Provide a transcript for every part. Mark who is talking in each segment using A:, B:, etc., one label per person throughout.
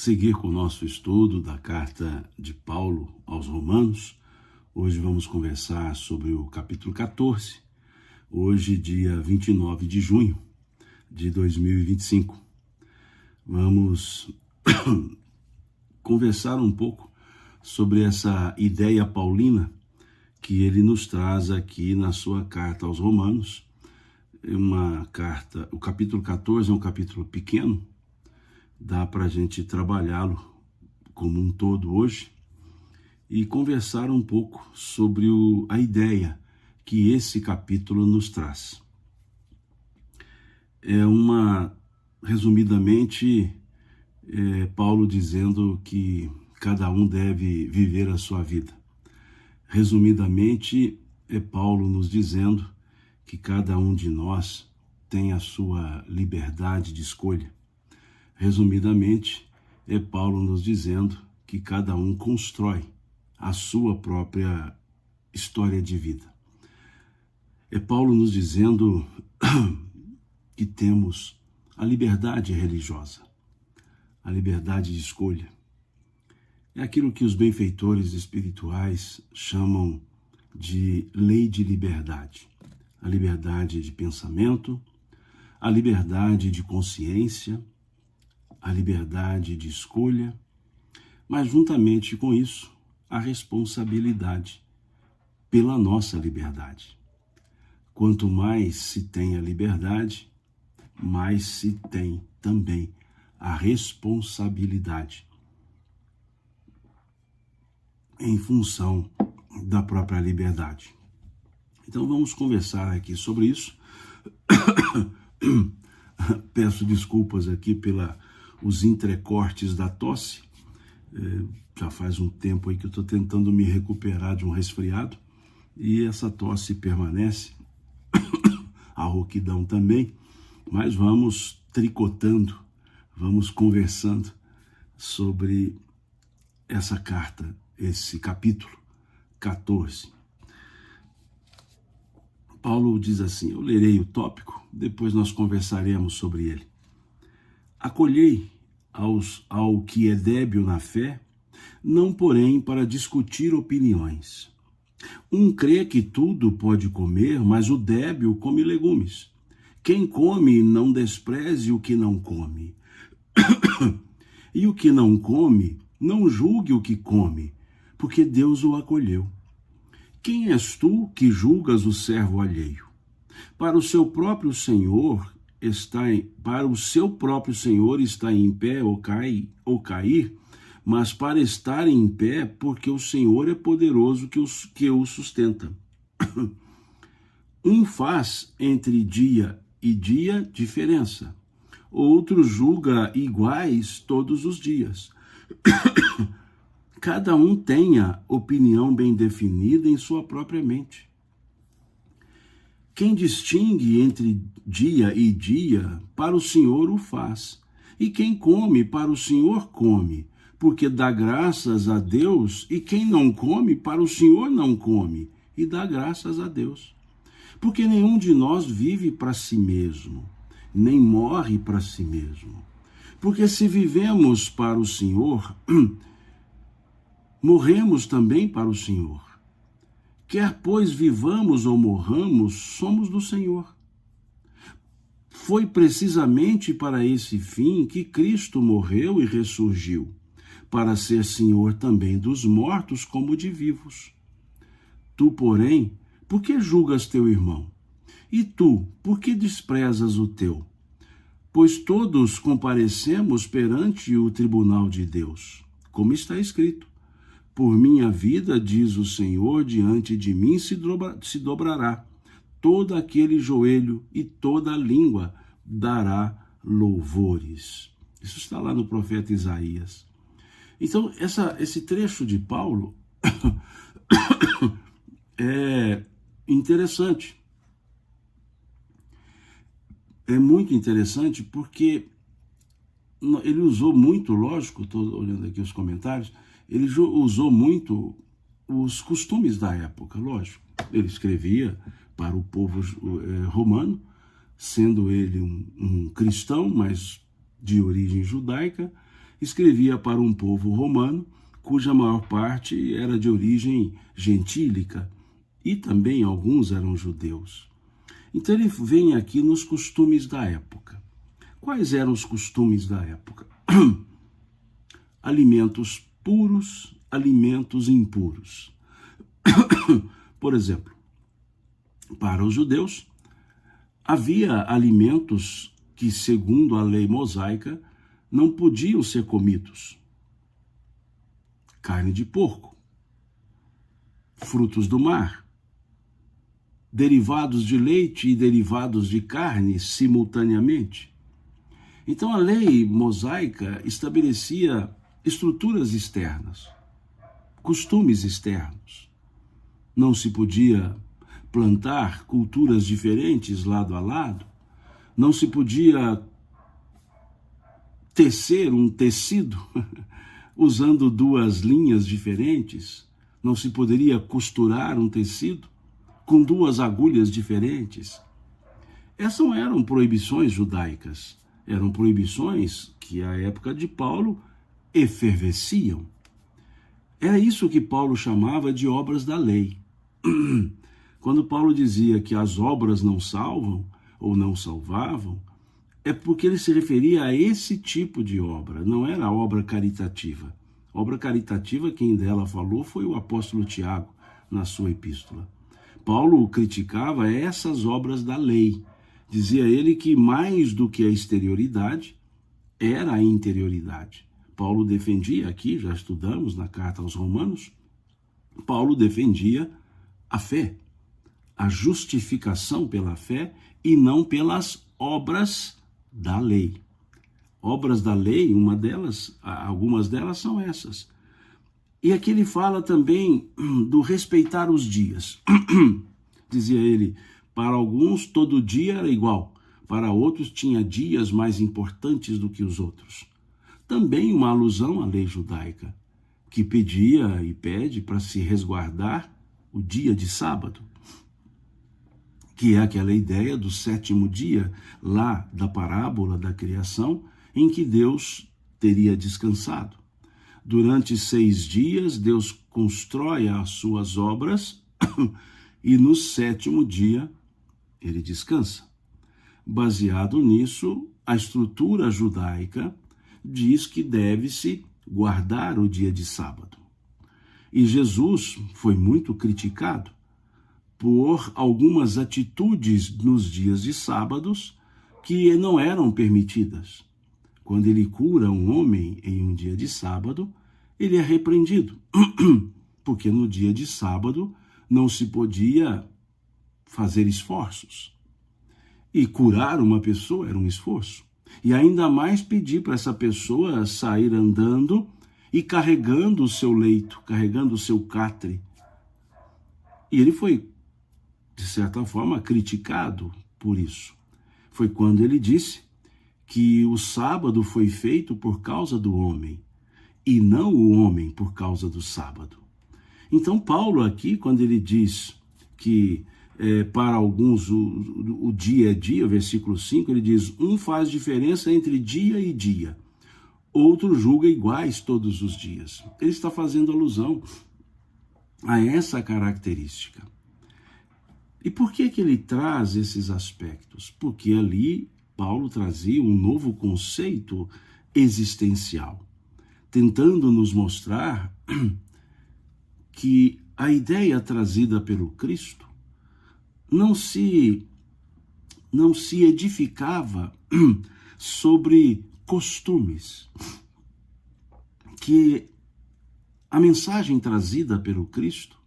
A: seguir com o nosso estudo da carta de Paulo aos Romanos. Hoje vamos conversar sobre o capítulo 14, hoje dia 29 de junho de 2025. Vamos conversar um pouco sobre essa ideia paulina que ele nos traz aqui na sua carta aos Romanos. Uma carta, o capítulo 14 é um capítulo pequeno, dá para a gente trabalhá-lo como um todo hoje e conversar um pouco sobre a ideia que esse capítulo nos traz. Resumidamente, Paulo dizendo que cada um deve viver a sua vida. Resumidamente, é Paulo nos dizendo que cada um de nós tem a sua liberdade de escolha. Resumidamente, é Paulo nos dizendo que cada um constrói a sua própria história de vida. É Paulo nos dizendo que temos a liberdade religiosa, a liberdade de escolha. É aquilo que os benfeitores espirituais chamam de lei de liberdade. A liberdade de pensamento, a liberdade de consciência, a liberdade de escolha, mas juntamente com isso, a responsabilidade pela nossa liberdade. Quanto mais se tem a liberdade, mais se tem também a responsabilidade em função da própria liberdade. Então vamos conversar aqui sobre isso. Peço desculpas aqui os entrecortes da tosse. Já faz um tempo aí que eu estou tentando me recuperar de um resfriado e essa tosse permanece, a rouquidão também, mas vamos tricotando, vamos conversando sobre essa carta, esse capítulo 14. Paulo diz assim, eu lerei o tópico, depois nós conversaremos sobre ele. Acolhei ao que é débil na fé, não porém para discutir opiniões. Um crê que tudo pode comer, mas o débil come legumes. Quem come não despreze o que não come. E o que não come, não julgue o que come, porque Deus o acolheu. Quem és tu que julgas o servo alheio? Para o seu próprio Senhor está em pé ou cair, mas para estar em pé, porque o Senhor é poderoso que o sustenta. Um faz entre dia e dia diferença, outro julga iguais todos os dias. Cada um tenha opinião bem definida em sua própria mente. Quem distingue entre dia e dia, para o Senhor o faz. E quem come, para o Senhor come, porque dá graças a Deus. E quem não come, para o Senhor não come, e dá graças a Deus. Porque nenhum de nós vive para si mesmo, nem morre para si mesmo. Porque se vivemos para o Senhor, morremos também para o Senhor. Quer, pois, vivamos ou morramos, somos do Senhor. Foi precisamente para esse fim que Cristo morreu e ressurgiu, para ser Senhor também dos mortos como de vivos. Tu, porém, por que julgas teu irmão? E tu, por que desprezas o teu? Pois todos comparecemos perante o tribunal de Deus, como está escrito. Por minha vida, diz o Senhor, diante de mim se dobrará todo aquele joelho e toda língua dará louvores. Isso está lá no profeta Isaías. Então, esse trecho de Paulo é interessante. É muito interessante porque ele usou muito, lógico, estou olhando aqui os comentários, ele usou muito os costumes da época, lógico. Ele escrevia para o povo romano, sendo ele um cristão, mas de origem judaica, escrevia para um povo romano, cuja maior parte era de origem gentílica, e também alguns eram judeus. Então ele vem aqui nos costumes da época. Quais eram os costumes da época? Alimentos puros, alimentos impuros. Por exemplo, para os judeus, havia alimentos que, segundo a lei mosaica, não podiam ser comidos. Carne de porco, frutos do mar, derivados de leite e derivados de carne simultaneamente. Então a lei mosaica estabelecia estruturas externas, costumes externos. Não se podia plantar culturas diferentes lado a lado, não se podia tecer um tecido usando duas linhas diferentes, não se poderia costurar um tecido com duas agulhas diferentes. Essas não eram proibições judaicas, eram proibições que, à época de Paulo, efervesciam. Era isso que Paulo chamava de obras da lei. Quando Paulo dizia que as obras não salvam ou não salvavam, é porque ele se referia a esse tipo de obra, não era a obra caritativa. Obra caritativa, quem dela falou foi o apóstolo Tiago, na sua epístola. Paulo criticava essas obras da lei. Dizia ele que mais do que a exterioridade, era a interioridade. Paulo defendia, aqui já estudamos na carta aos Romanos, Paulo defendia a fé, a justificação pela fé e não pelas obras da lei. Obras da lei, algumas delas são essas. E aqui ele fala também do respeitar os dias. Dizia ele, para alguns todo dia era igual, para outros tinha dias mais importantes do que os outros. Também uma alusão à lei judaica, que pedia e pede para se resguardar o dia de sábado, que é aquela ideia do sétimo dia, lá da parábola da criação, em que Deus teria descansado. Durante 6 dias, Deus constrói as suas obras e no 7º dia, ele descansa. Baseado nisso, a estrutura judaica diz que deve-se guardar o dia de sábado. E Jesus foi muito criticado por algumas atitudes nos dias de sábados que não eram permitidas. Quando ele cura um homem em um dia de sábado, ele é repreendido, porque no dia de sábado não se podia fazer esforços. E curar uma pessoa era um esforço. E ainda mais pedir para essa pessoa sair andando e carregando o seu leito, carregando o seu catre. E ele foi, de certa forma, criticado por isso. Foi quando ele disse que o sábado foi feito por causa do homem, e não o homem por causa do sábado. Então Paulo aqui, quando ele diz que para alguns o dia é dia, versículo 5, ele diz, um faz diferença entre dia e dia, outro julga iguais todos os dias. Ele está fazendo alusão a essa característica. E por que ele traz esses aspectos? Porque ali Paulo trazia um novo conceito existencial, tentando nos mostrar que a ideia trazida pelo Cristo não se edificava sobre costumes, que a mensagem trazida pelo Cristo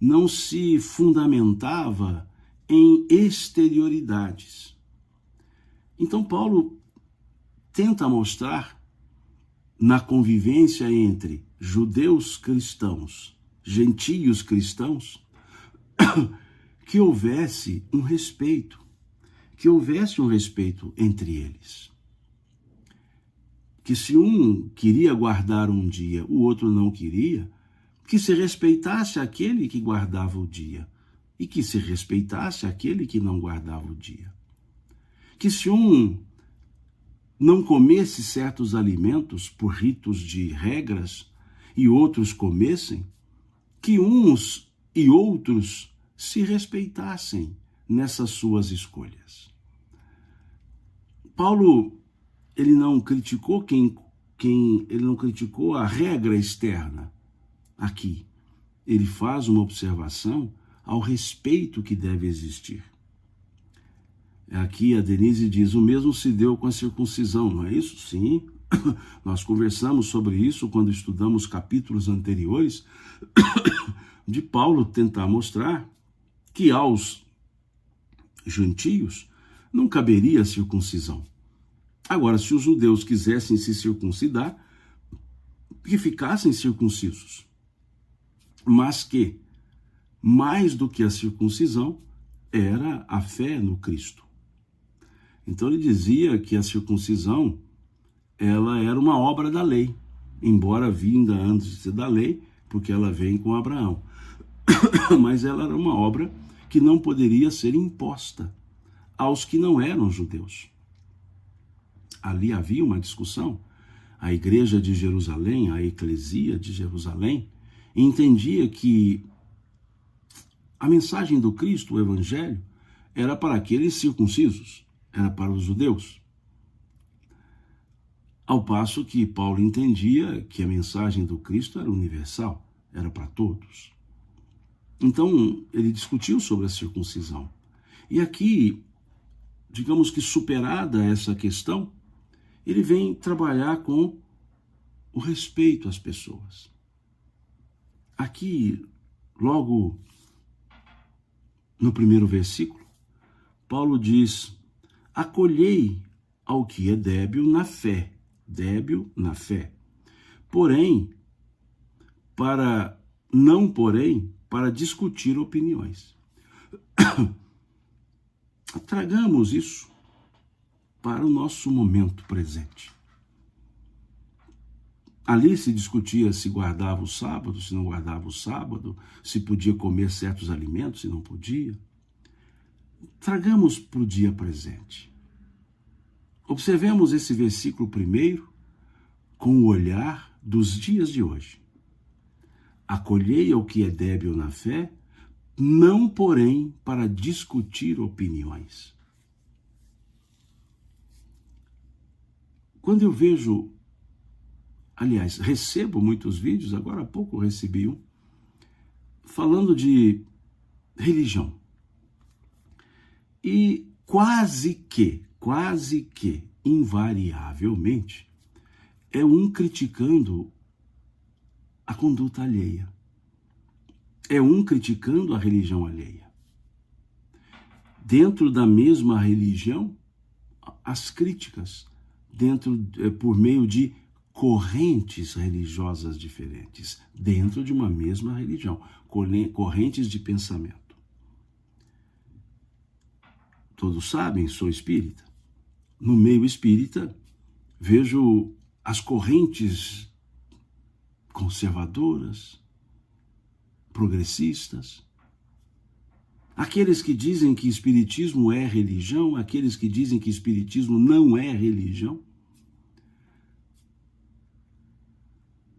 A: não se fundamentava em exterioridades. Então Paulo tenta mostrar na convivência entre judeus cristãos, gentios cristãos, que houvesse um respeito entre eles. Que se um queria guardar um dia, o outro não queria, que se respeitasse aquele que guardava o dia e que se respeitasse aquele que não guardava o dia. Que se um não comesse certos alimentos por ritos de regras e outros comessem, que uns e outros se respeitassem nessas suas escolhas. Paulo, ele não criticou ele não criticou a regra externa aqui. Ele faz uma observação ao respeito que deve existir. Aqui a Denise diz, o mesmo se deu com a circuncisão, não é isso? Sim, nós conversamos sobre isso quando estudamos capítulos anteriores de Paulo tentar mostrar que aos gentios não caberia a circuncisão. Agora, se os judeus quisessem se circuncidar, que ficassem circuncisos, mas que, mais do que a circuncisão, era a fé no Cristo. Então ele dizia que a circuncisão, ela era uma obra da lei, embora vinda antes da lei, porque ela vem com Abraão. Mas ela era uma obra que não poderia ser imposta aos que não eram judeus. Ali havia uma discussão. A igreja de Jerusalém, a eclesia de Jerusalém, entendia que a mensagem do Cristo, o evangelho, era para aqueles circuncisos, era para os judeus. Ao passo que Paulo entendia que a mensagem do Cristo era universal, era para todos. Então, ele discutiu sobre a circuncisão. E aqui, digamos que superada essa questão, ele vem trabalhar com o respeito às pessoas. Aqui, logo no primeiro versículo, Paulo diz, acolhei ao que é débil na fé, porém, para discutir opiniões. Tragamos isso para o nosso momento presente. Ali se discutia se guardava o sábado, se não guardava o sábado, se podia comer certos alimentos, se não podia. Tragamos para o dia presente. Observemos esse versículo primeiro com o olhar dos dias de hoje. Acolhei ao que é débil na fé, não, porém, para discutir opiniões. Quando eu vejo, aliás, recebo muitos vídeos, agora há pouco eu recebi um, falando de religião. E quase que, invariavelmente, é um criticando a conduta alheia. É um criticando a religião alheia. Dentro da mesma religião, as críticas, por meio de correntes religiosas diferentes, dentro de uma mesma religião, correntes de pensamento. Todos sabem, sou espírita. No meio espírita, vejo as correntes conservadoras, progressistas, aqueles que dizem que espiritismo é religião, aqueles que dizem que espiritismo não é religião,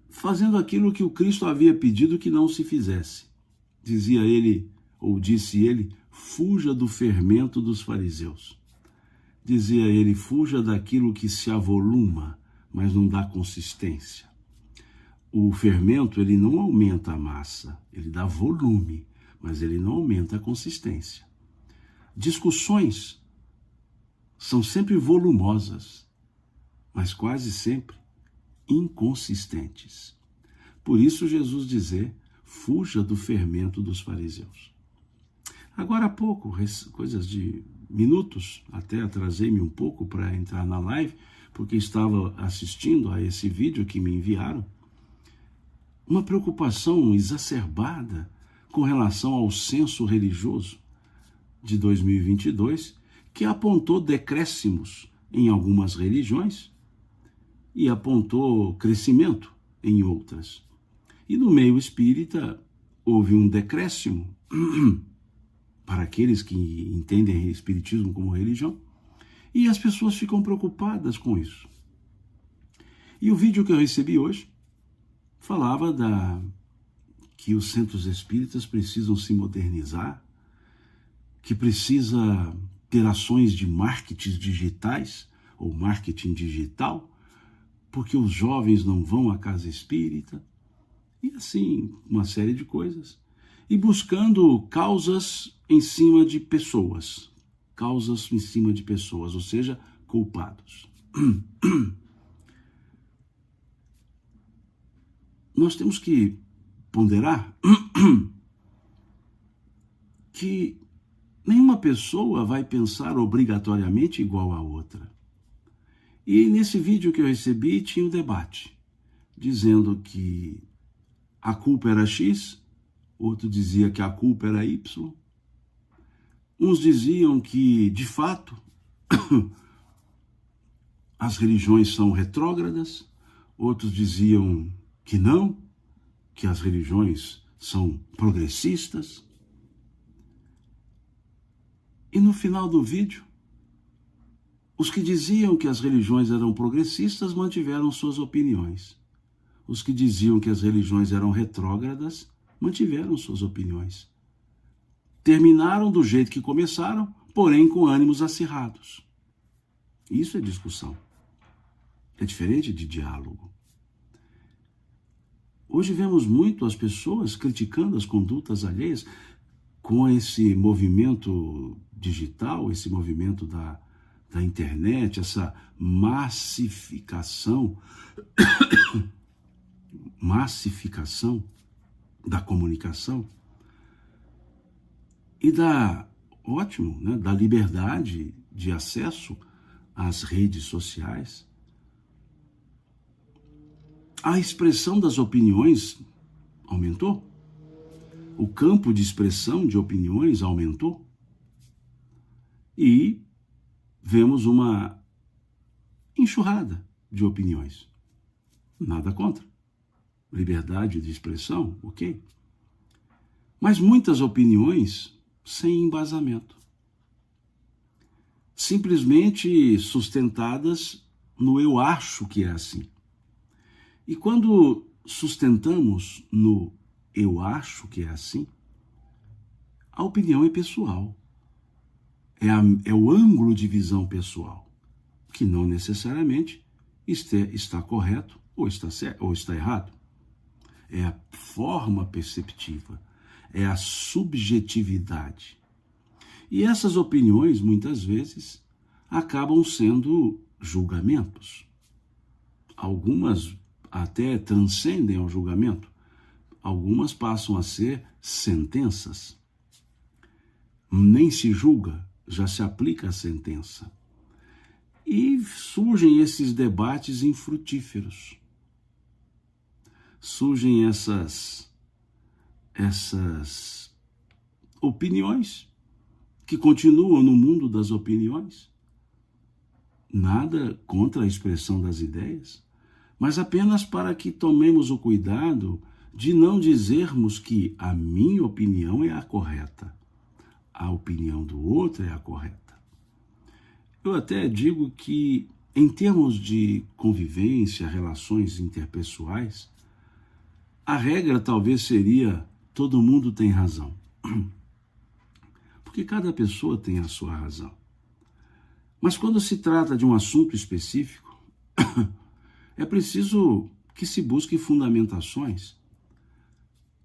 A: fazendo aquilo que o Cristo havia pedido que não se fizesse. Dizia ele, ou disse ele, fuja do fermento dos fariseus. Dizia ele, fuja daquilo que se avoluma, mas não dá consistência. O fermento, ele não aumenta a massa, ele dá volume, mas ele não aumenta a consistência. Discussões são sempre volumosas, mas quase sempre inconsistentes. Por isso Jesus dizer, fuja do fermento dos fariseus. Agora há pouco, coisas de minutos, até atrasei-me um pouco para entrar na live, porque estava assistindo a esse vídeo que me enviaram, uma preocupação exacerbada com relação ao censo religioso de 2022, que apontou decréscimos em algumas religiões e apontou crescimento em outras. E no meio espírita houve um decréscimo para aqueles que entendem espiritismo como religião, E as pessoas ficam preocupadas com isso. E o vídeo que eu recebi hoje falava que os centros espíritas precisam se modernizar, que precisa ter ações de marketing digitais, ou marketing digital, porque os jovens não vão à casa espírita, e assim, uma série de coisas. E buscando causas em cima de pessoas, ou seja, culpados. Nós temos que ponderar que nenhuma pessoa vai pensar obrigatoriamente igual à outra. E nesse vídeo que eu recebi tinha um debate, dizendo que a culpa era X, outro dizia que a culpa era Y. Uns diziam que, de fato, as religiões são retrógradas, outros diziam que não, que as religiões são progressistas. E no final do vídeo, os que diziam que as religiões eram progressistas mantiveram suas opiniões. Os que diziam que as religiões eram retrógradas mantiveram suas opiniões. Terminaram do jeito que começaram, porém com ânimos acirrados. Isso é discussão. É diferente de diálogo. Hoje vemos muito as pessoas criticando as condutas alheias com esse movimento digital, esse movimento da internet, essa massificação da comunicação e da liberdade de acesso às redes sociais. A expressão das opiniões aumentou. O campo de expressão de opiniões aumentou. E vemos uma enxurrada de opiniões. Nada contra. Liberdade de expressão, ok. Mas muitas opiniões sem embasamento. Simplesmente sustentadas no eu acho que é assim. E quando sustentamos no eu acho que é assim, a opinião é pessoal. É o ângulo de visão pessoal, que não necessariamente está correto ou está errado. É a forma perceptiva, é a subjetividade. E essas opiniões, muitas vezes, acabam sendo julgamentos. Algumas até transcendem ao julgamento. Algumas passam a ser sentenças. Nem se julga, já se aplica a sentença. E surgem esses debates infrutíferos. Surgem essas opiniões que continuam no mundo das opiniões. Nada contra a expressão das ideias, mas apenas para que tomemos o cuidado de não dizermos que a minha opinião é a correta, a opinião do outro é a correta. Eu até digo que, em termos de convivência, relações interpessoais, a regra talvez seria: todo mundo tem razão. Porque cada pessoa tem a sua razão. Mas quando se trata de um assunto específico, é preciso que se busque fundamentações,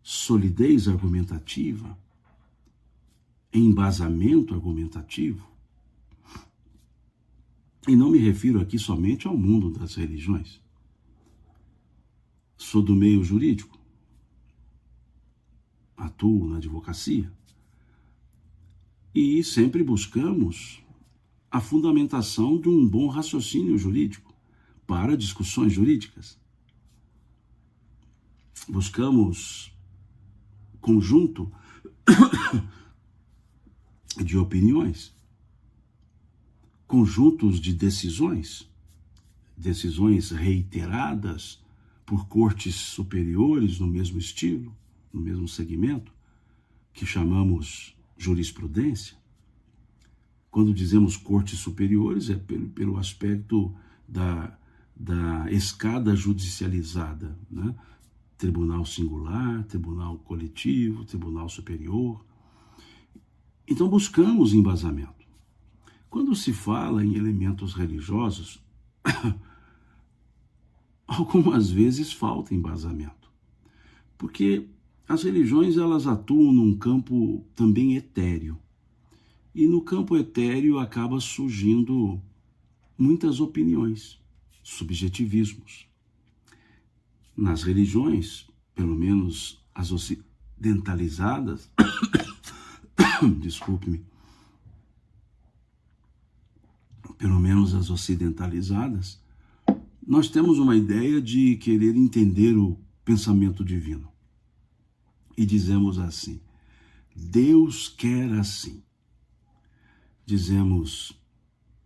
A: solidez argumentativa, embasamento argumentativo. E não me refiro aqui somente ao mundo das religiões. Sou do meio jurídico, atuo na advocacia e sempre buscamos a fundamentação de um bom raciocínio jurídico para discussões jurídicas. Buscamos conjunto de opiniões, conjuntos de decisões reiteradas por cortes superiores no mesmo estilo, no mesmo segmento, que chamamos jurisprudência. Quando dizemos cortes superiores, é pelo aspecto da escada judicializada, né? Tribunal singular, tribunal coletivo, tribunal superior. Então buscamos embasamento. Quando se fala em elementos religiosos, algumas vezes falta embasamento. Porque as religiões, elas atuam num campo também etéreo. E no campo etéreo acaba surgindo muitas opiniões, subjetivismos. Nas religiões, pelo menos as ocidentalizadas, desculpe-me, pelo menos as ocidentalizadas, nós temos uma ideia de querer entender o pensamento divino. E dizemos assim: Deus quer assim. Dizemos: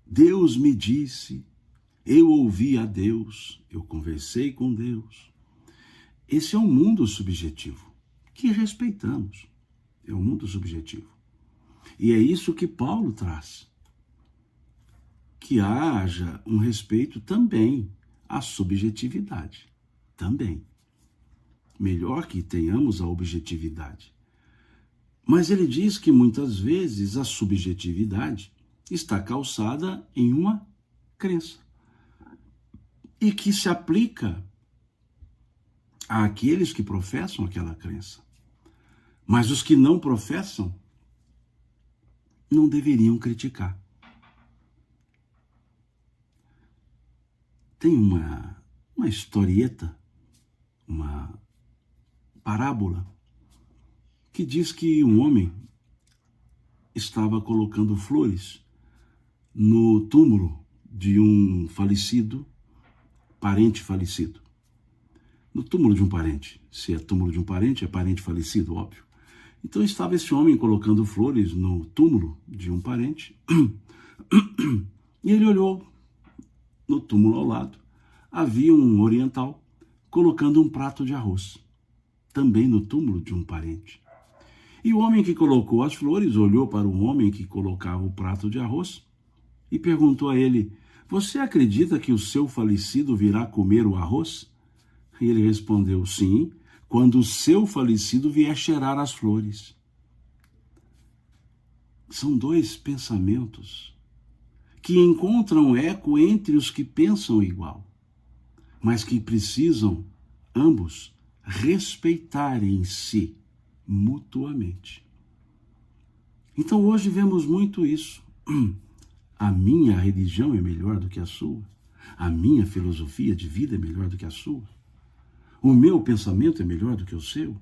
A: Deus me disse, eu ouvi a Deus, eu conversei com Deus. Esse é um mundo subjetivo, que respeitamos. É um mundo subjetivo. E é isso que Paulo traz. Que haja um respeito também à subjetividade. Também. Melhor que tenhamos a objetividade. Mas ele diz que muitas vezes a subjetividade está calçada em uma crença. E que se aplica àqueles que professam aquela crença. Mas os que não professam não deveriam criticar. Tem uma historieta, uma parábola, que diz que um homem estava colocando flores no túmulo de um falecido, parente falecido. No túmulo de um parente. Se é túmulo de um parente, é parente falecido, óbvio. Então estava esse homem colocando flores no túmulo de um parente e ele olhou no túmulo ao lado. Havia um oriental colocando um prato de arroz, também no túmulo de um parente. E o homem que colocou as flores olhou para o homem que colocava o prato de arroz e perguntou a ele: você acredita que o seu falecido virá comer o arroz? E ele respondeu: sim, quando o seu falecido vier cheirar as flores. São dois pensamentos que encontram eco entre os que pensam igual, mas que precisam, ambos, respeitarem-se mutuamente. Então hoje vemos muito isso. A minha religião é melhor do que a sua. A minha filosofia de vida é melhor do que a sua. O meu pensamento é melhor do que o seu.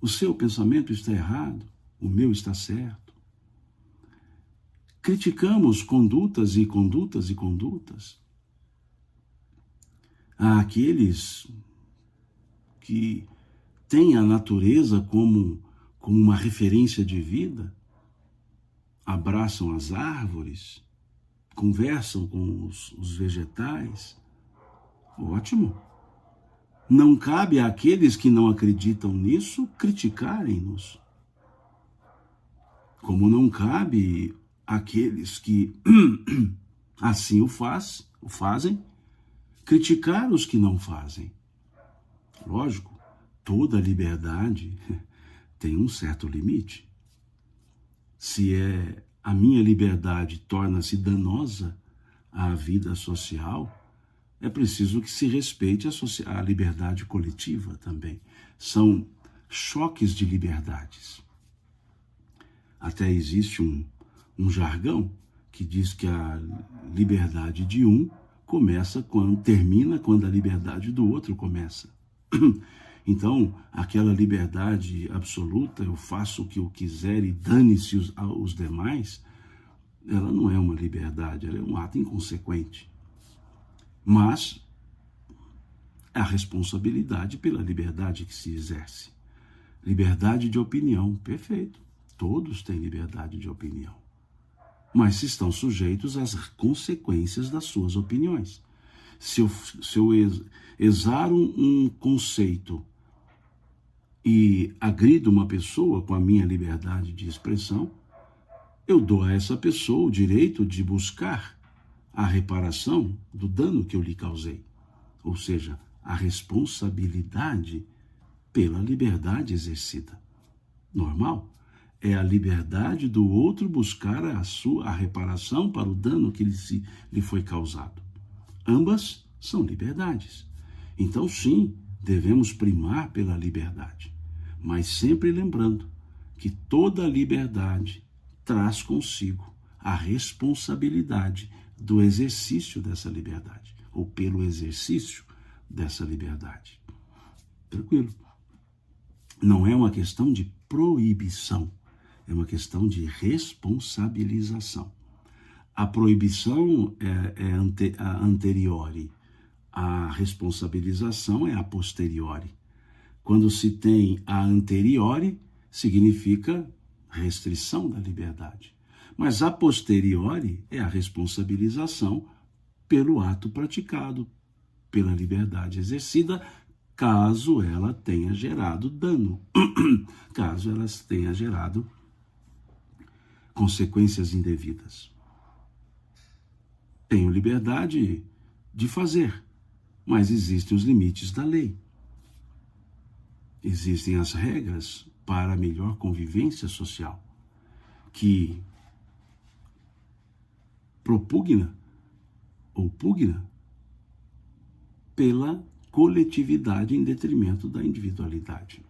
A: O seu pensamento está errado, o meu está certo. Criticamos condutas e condutas e condutas. Há aqueles que têm a natureza como uma referência de vida, abraçam as árvores, conversam com os vegetais. Ótimo. Não cabe àqueles que não acreditam nisso criticarem-nos. Como não cabe àqueles que assim o fazem, criticar os que não fazem. Lógico, toda liberdade tem um certo limite. Se a minha liberdade torna-se danosa à vida social, é preciso que se respeite a liberdade coletiva também. São choques de liberdades. Até existe um jargão que diz que a liberdade de um termina quando a liberdade do outro começa. Então, aquela liberdade absoluta, eu faço o que eu quiser e dane-se os demais, ela não é uma liberdade, ela é um ato inconsequente. Mas a responsabilidade pela liberdade que se exerce. Liberdade de opinião, perfeito. Todos têm liberdade de opinião. Mas estão sujeitos às consequências das suas opiniões. Se eu exaro um conceito e agrido uma pessoa com a minha liberdade de expressão, eu dou a essa pessoa o direito de buscar a reparação do dano que eu lhe causei. Ou seja, a responsabilidade pela liberdade exercida. Normal? É a liberdade do outro buscar a reparação para o dano que lhe foi causado. Ambas são liberdades. Então, sim, devemos primar pela liberdade, mas sempre lembrando que toda liberdade traz consigo a responsabilidade do exercício dessa liberdade, ou pelo exercício dessa liberdade. Tranquilo? Não é uma questão de proibição, é uma questão de responsabilização. A proibição é a anteriori, a responsabilização é a posteriori. Quando se tem a anteriori, significa restrição da liberdade. Mas a posteriori é a responsabilização pelo ato praticado, pela liberdade exercida, caso ela tenha gerado dano, caso ela tenha gerado consequências indevidas. Tenho liberdade de fazer, mas existem os limites da lei. Existem as regras para a melhor convivência social, que propugna ou pugna pela coletividade em detrimento da individualidade.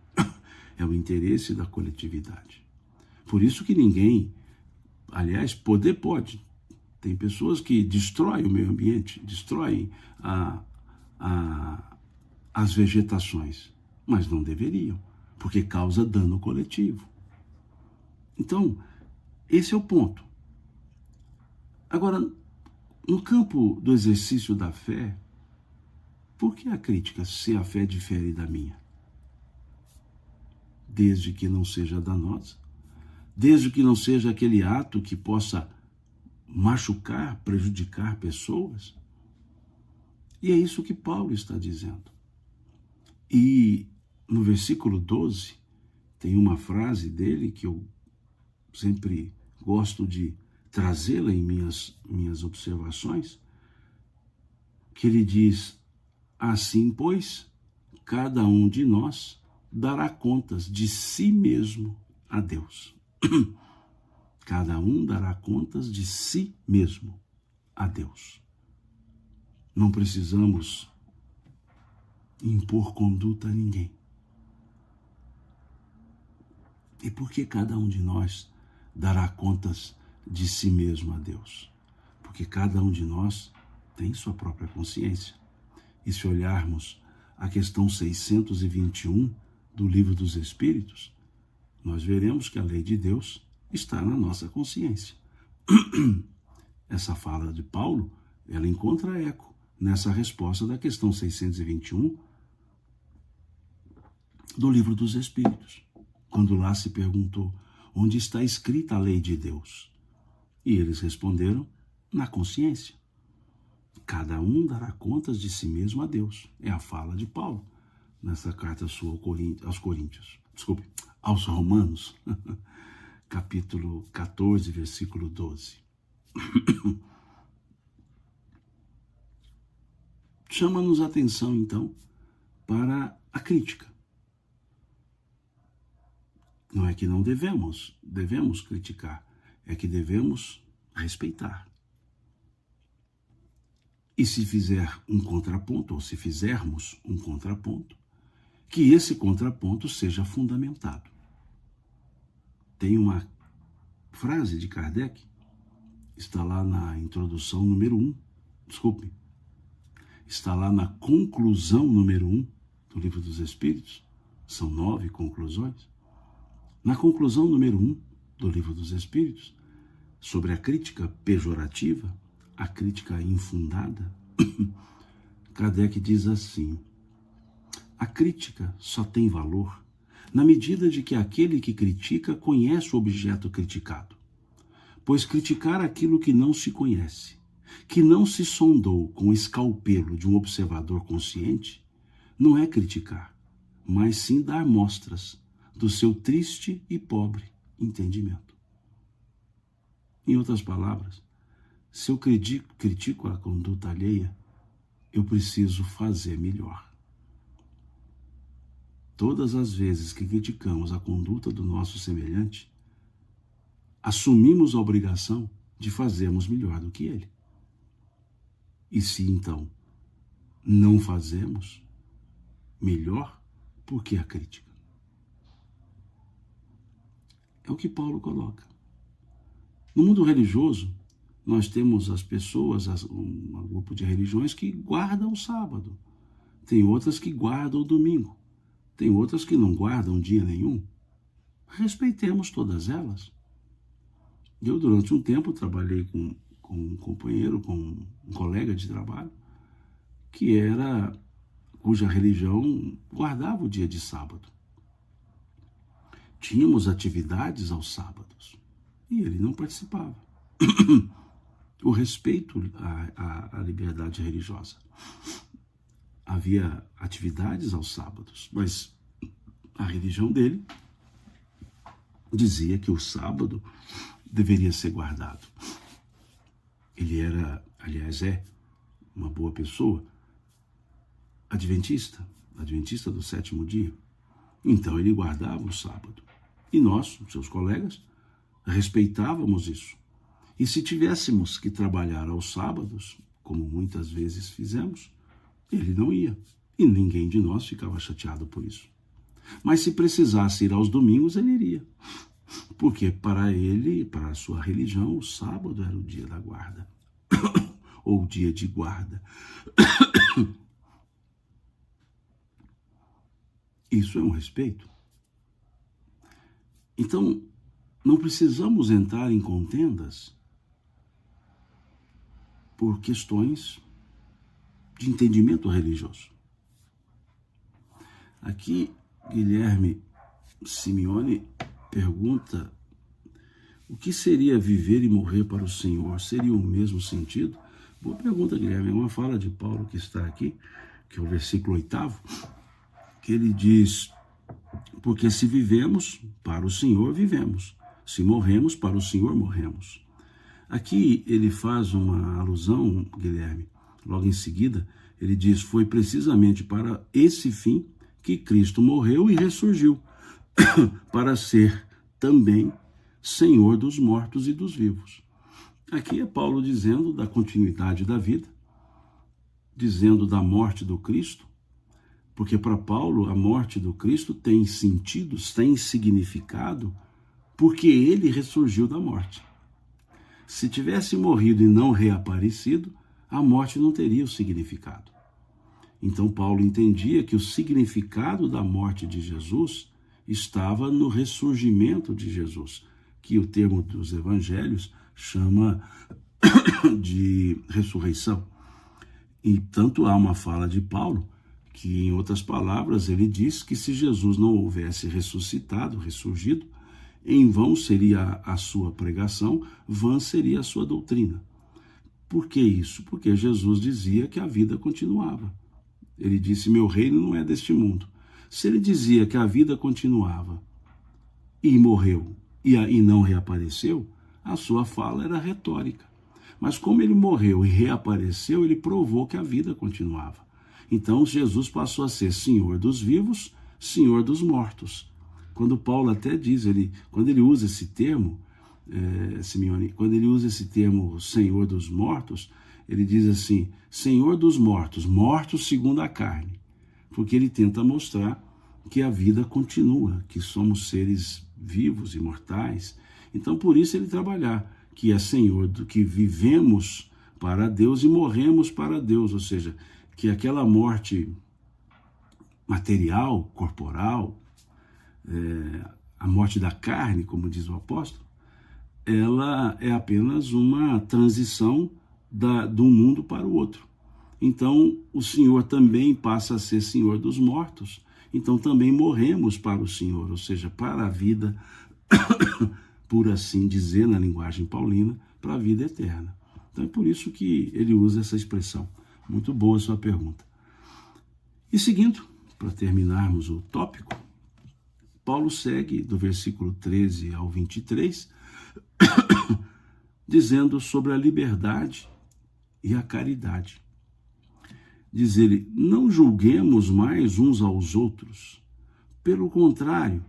A: É o interesse da coletividade. Por isso que ninguém, aliás, poder pode. Tem pessoas que destroem o meio ambiente, destroem as vegetações, mas não deveriam, porque causa dano coletivo. Então, esse é o ponto. Agora, no campo do exercício da fé, por que a crítica se a fé difere da minha? Desde que não seja danosa, desde que não seja aquele ato que possa machucar, prejudicar pessoas. E é isso que Paulo está dizendo. E no versículo 12, tem uma frase dele que eu sempre gosto de trazê-la em minhas observações, que ele diz: assim, pois, cada um de nós dará contas de si mesmo a Deus. Cada um dará contas de si mesmo a Deus. Não precisamos impor conduta a ninguém. E por que cada um de nós dará contas de si mesmo a Deus? Porque cada um de nós tem sua própria consciência. E se olharmos a questão 621 do Livro dos Espíritos, nós veremos que a lei de Deus está na nossa consciência. Essa fala de Paulo, ela encontra eco nessa resposta da questão 621 do Livro dos Espíritos, quando lá se perguntou onde está escrita a lei de Deus. E eles responderam: na consciência. Cada um dará contas de si mesmo a Deus. É a fala de Paulo nessa carta sua aos Coríntios. Desculpe, aos Romanos, capítulo 14, versículo 12. Chama-nos a atenção, então, para a crítica. Não é que não devemos criticar, é que devemos respeitar. E se fizer um contraponto, ou se fizermos um contraponto, que esse contraponto seja fundamentado. Tem uma frase de Kardec, está lá na introdução número 1, está lá na conclusão número 1 do Livro dos Espíritos, são 9 conclusões. Na conclusão número 1 do Livro dos Espíritos, sobre a crítica pejorativa, a crítica infundada, Kardec diz assim: a crítica só tem valor na medida de que aquele que critica conhece o objeto criticado, pois criticar aquilo que não se conhece, que não se sondou com o escalpelo de um observador consciente, não é criticar, mas sim dar mostras do seu triste e pobre entendimento. Em outras palavras, se eu critico a conduta alheia, eu preciso fazer melhor. Todas as vezes que criticamos a conduta do nosso semelhante, assumimos a obrigação de fazermos melhor do que ele. E se então não fazemos melhor, por que a crítica? É o que Paulo coloca. No mundo religioso, nós temos as pessoas, um grupo de religiões que guardam o sábado. Tem outras que guardam o domingo. Tem outras que não guardam dia nenhum. Respeitemos todas elas. Eu, durante um tempo, trabalhei com um companheiro, com um colega de trabalho, cuja religião guardava o dia de sábado. Tínhamos atividades aos sábados e ele não participava. O respeito à liberdade religiosa. Havia atividades aos sábados, mas a religião dele dizia que o sábado deveria ser guardado. Ele era, aliás, uma boa pessoa, adventista do sétimo dia. Então ele guardava o sábado. E nós, seus colegas, respeitávamos isso. E se tivéssemos que trabalhar aos sábados, como muitas vezes fizemos, ele não ia. E ninguém de nós ficava chateado por isso. Mas se precisasse ir aos domingos, ele iria. Porque para ele, para a sua religião, o sábado era o dia da guarda. Ou o dia de guarda. Isso é um respeito. Então, não precisamos entrar em contendas por questões de entendimento religioso. Aqui, Guilherme Simeone pergunta: o que seria viver e morrer para o Senhor? Seria o mesmo sentido? Boa pergunta, Guilherme. É uma fala de Paulo que está aqui, que é o versículo 8º, que ele diz: porque se vivemos, para o Senhor vivemos. Se morremos, para o Senhor morremos. Aqui ele faz uma alusão, Guilherme, logo em seguida, ele diz: foi precisamente para esse fim que Cristo morreu e ressurgiu, para ser também Senhor dos mortos e dos vivos. Aqui é Paulo dizendo da continuidade da vida, dizendo da morte do Cristo, porque para Paulo a morte do Cristo tem sentido, tem significado, porque ele ressurgiu da morte. Se tivesse morrido e não reaparecido, a morte não teria o significado. Então Paulo entendia que o significado da morte de Jesus estava no ressurgimento de Jesus, que o termo dos evangelhos chama de ressurreição. E tanto há uma fala de Paulo que, em outras palavras, ele diz que se Jesus não houvesse ressuscitado, ressurgido, em vão seria a sua pregação, vã seria a sua doutrina. Por que isso? Porque Jesus dizia que a vida continuava. Ele disse: meu reino não é deste mundo. Se ele dizia que a vida continuava e morreu e não reapareceu, a sua fala era retórica. Mas como ele morreu e reapareceu, ele provou que a vida continuava. Então Jesus passou a ser Senhor dos vivos, Senhor dos mortos. Quando Paulo até diz, quando ele usa esse termo, Simeone, quando ele usa esse termo Senhor dos mortos, ele diz assim: Senhor dos mortos, mortos segundo a carne. Porque ele tenta mostrar que a vida continua, que somos seres vivos, imortais. Então, por isso ele trabalhar, que é Senhor do que vivemos para Deus e morremos para Deus, ou seja, que aquela morte material, corporal, a morte da carne, como diz o apóstolo, ela é apenas uma transição de um mundo para o outro. Então, o Senhor também passa a ser Senhor dos mortos. Então, também morremos para o Senhor, ou seja, para a vida, por assim dizer, na linguagem paulina, para a vida eterna. Então, é por isso que ele usa essa expressão. Muito boa a sua pergunta. E seguindo, para terminarmos o tópico, Paulo segue do versículo 13 ao 23, dizendo sobre a liberdade e a caridade. Diz ele: não julguemos mais uns aos outros. Pelo contrário,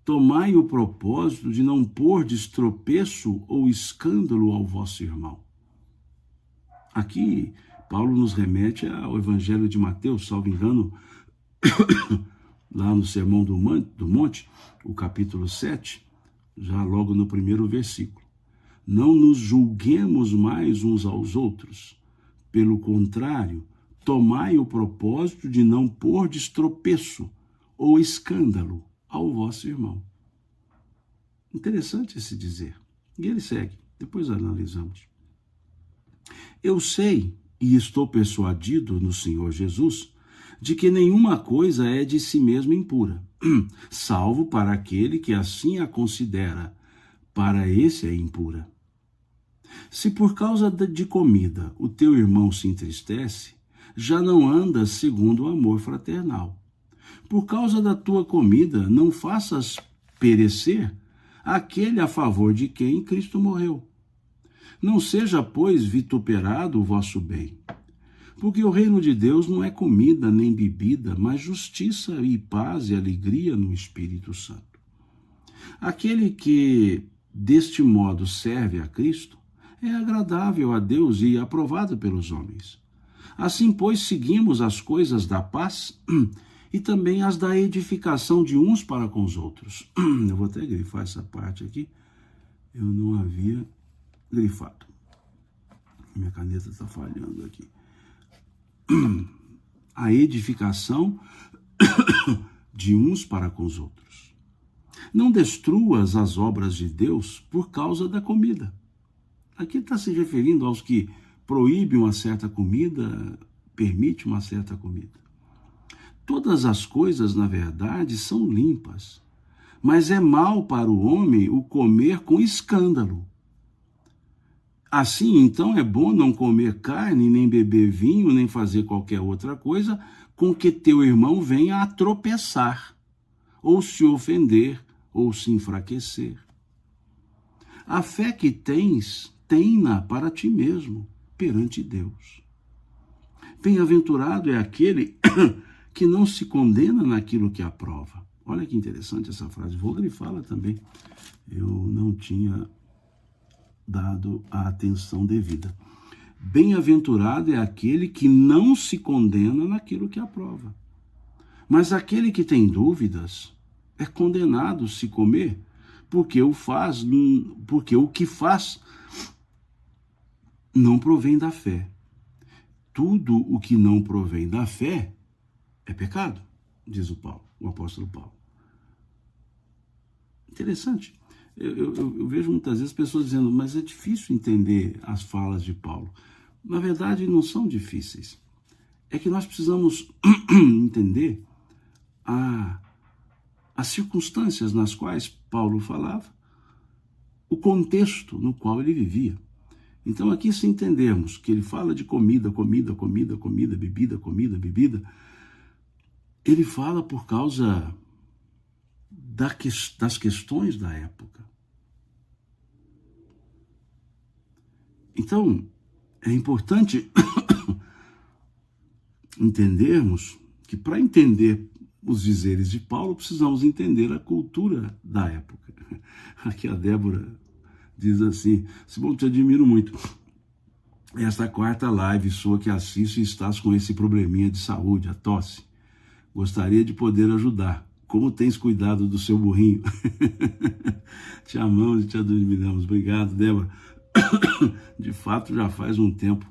A: tomai o propósito de não pôr de tropeço ou escândalo ao vosso irmão. Aqui, Paulo nos remete ao Evangelho de Mateus, salvo engano, lá no Sermão do Monte, o capítulo 7, já logo no primeiro versículo. Não nos julguemos mais uns aos outros. Pelo contrário, tomai o propósito de não pôr de tropeço ou escândalo ao vosso irmão. Interessante esse dizer. E ele segue, depois analisamos. Eu sei e estou persuadido no Senhor Jesus de que nenhuma coisa é de si mesma impura, salvo para aquele que assim a considera. Para esse é impura. Se por causa de comida o teu irmão se entristece, já não andas segundo o amor fraternal. Por causa da tua comida, não faças perecer aquele a favor de quem Cristo morreu. Não seja, pois, vituperado o vosso bem, porque o reino de Deus não é comida nem bebida, mas justiça e paz e alegria no Espírito Santo. Aquele que deste modo serve a Cristo é agradável a Deus e aprovado pelos homens. Assim, pois, seguimos as coisas da paz e também as da edificação de uns para com os outros. Eu vou até grifar essa parte aqui, eu não havia grifado. Minha caneta está falhando aqui. A edificação de uns para com os outros. Não destruas as obras de Deus por causa da comida. Aqui está se referindo aos que proíbem uma certa comida, permite uma certa comida. Todas as coisas, na verdade, são limpas, mas é mal para o homem o comer com escândalo. Assim, então, é bom não comer carne, nem beber vinho, nem fazer qualquer outra coisa com que teu irmão venha a tropeçar, ou se ofender, ou se enfraquecer. A fé que tens, tem-na para ti mesmo, perante Deus. Bem-aventurado é aquele que não se condena naquilo que aprova. Olha que interessante essa frase, vou grifá-la também. Eu não tinha dado a atenção devida. Bem-aventurado é aquele que não se condena naquilo que aprova. Mas aquele que tem dúvidas é condenado se comer, porque o que faz não provém da fé. Tudo o que não provém da fé é pecado, diz o apóstolo Paulo. Interessante. Eu vejo muitas vezes pessoas dizendo, mas é difícil entender as falas de Paulo. Na verdade, não são difíceis. É que nós precisamos entender as circunstâncias nas quais Paulo falava, o contexto no qual ele vivia. Então, aqui, se entendermos que ele fala de comida, bebida, ele fala por causa das questões da época. Então, é importante entendermos que, para entender os dizeres de Paulo, precisamos entender a cultura da época. Aqui a Débora diz assim: Simão, te admiro muito. Esta quarta live sua que assisto e estás com esse probleminha de saúde, a tosse. Gostaria de poder ajudar. Como tens cuidado do seu burrinho? Te amamos e te admiramos. Obrigado, Débora. De fato, já faz um tempo